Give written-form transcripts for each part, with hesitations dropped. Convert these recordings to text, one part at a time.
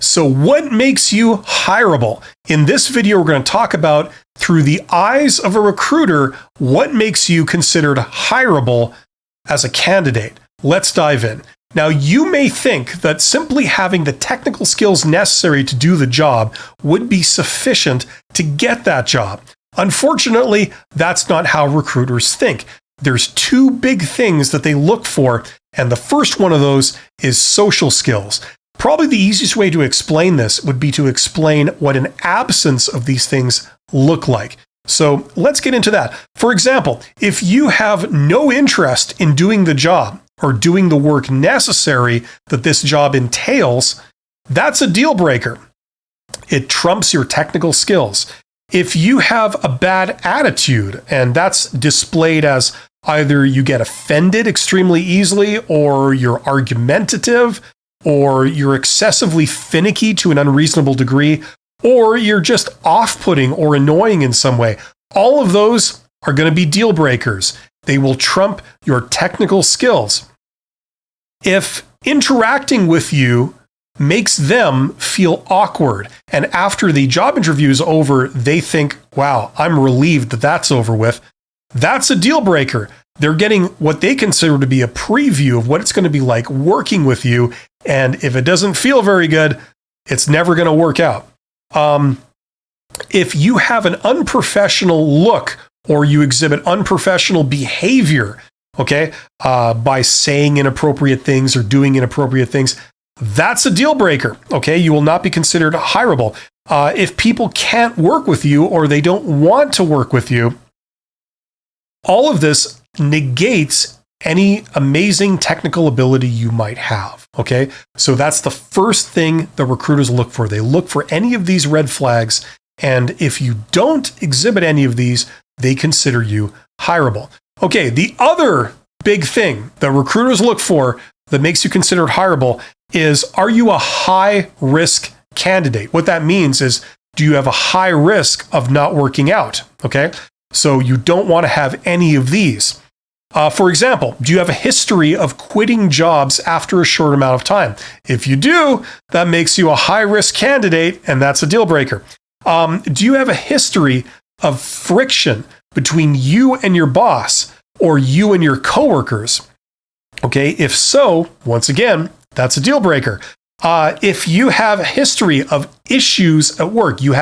So what makes you hireable? In this video, we're going to talk about, through the eyes of a recruiter, what makes you considered hireable as a candidate. Let's dive in. Now, you may think that simply having the technical skills necessary to do the job would be sufficient to get that job. Unfortunately, that's not how recruiters think. There's two big things that they look for, and the first one of those is social skills. Probably the easiest way to explain this would be to explain what an absence of these things look like. So let's get into that. For example, if you have no interest in doing the job or doing the work necessary that this job entails, that's a deal breaker. It trumps your technical skills. If you have a bad attitude, and that's displayed as either you get offended extremely easily, or you're argumentative, or you're excessively finicky to an unreasonable degree, or you're just off-putting or annoying in some way, all of those are going to be deal breakers. They will trump your technical skills. If interacting with you makes them feel awkward, and after the job interview is over, they think, wow, I'm relieved that that's over with, that's a deal breaker. They're getting what they consider to be a preview of what it's going to be like working with you. And if it doesn't feel very good, it's never going to work out. If you have an unprofessional look or you exhibit unprofessional behavior, by saying inappropriate things or doing inappropriate things, that's a deal breaker. You will not be considered hireable. If people can't work with you or they don't want to work with you, all of this negates any amazing technical ability you might have. So that's the first thing the recruiters look for. They look for any of these red flags. And if you don't exhibit any of these, they consider you hireable. The other big thing that recruiters look for that makes you considered hireable is, are you a high risk candidate? What that means is, do you have a high risk of not working out? So you don't want to have any of these. For example, do you have a history of quitting jobs after a short amount of time? If you do, that makes you a high-risk candidate, and that's a deal breaker. Do you have a history of friction between you and your boss or you and your coworkers? If so, once again, that's a deal breaker. If you have a history of issues at work, you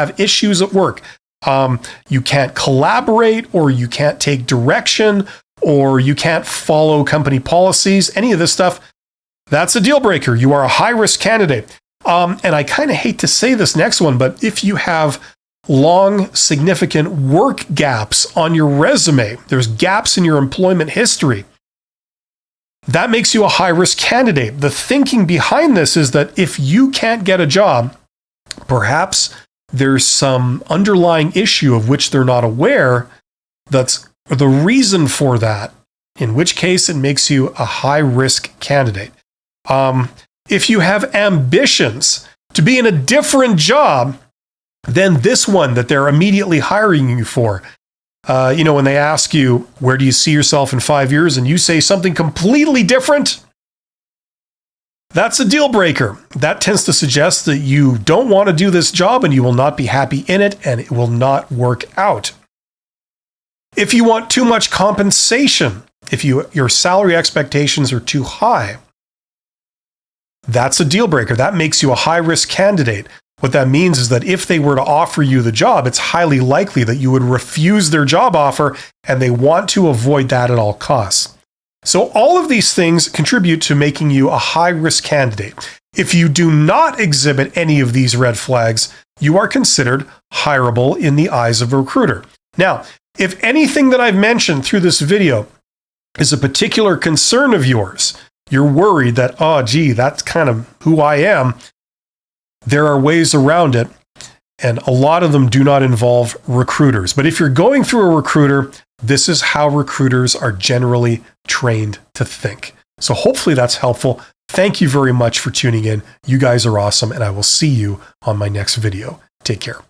can't collaborate, or you can't take direction, or you can't follow company policies, any of this stuff, that's a deal breaker. You are a high-risk candidate. And I kind of hate to say this next one, but if you have long, significant work gaps on your resume, there's gaps in your employment history, that makes you a high-risk candidate. The thinking behind this is that if you can't get a job, perhaps there's some underlying issue of which they're not aware that's the reason for that, in which case it makes you a high-risk candidate. If you have ambitions to be in a different job than this one that they're immediately hiring you for, when they ask you, where do you see yourself in 5 years, and you say something completely different, that's a deal breaker. That tends to suggest that you don't want to do this job and you will not be happy in it and it will not work out. If you want too much compensation, if your salary expectations are too high, that's a deal breaker. That makes you a high-risk candidate. What that means is that if they were to offer you the job, it's highly likely that you would refuse their job offer, and they want to avoid that at all costs. So all of these things contribute to making you a high-risk candidate. If you do not exhibit any of these red flags, you are considered hireable in the eyes of a recruiter. Now, if anything that I've mentioned through this video is a particular concern of yours, you're worried that, that's kind of who I am, there are ways around it, and a lot of them do not involve recruiters. But if you're going through a recruiter, this is how recruiters are generally trained to think. So hopefully that's helpful. Thank you very much for tuning in. You guys are awesome, and I will see you on my next video. Take care.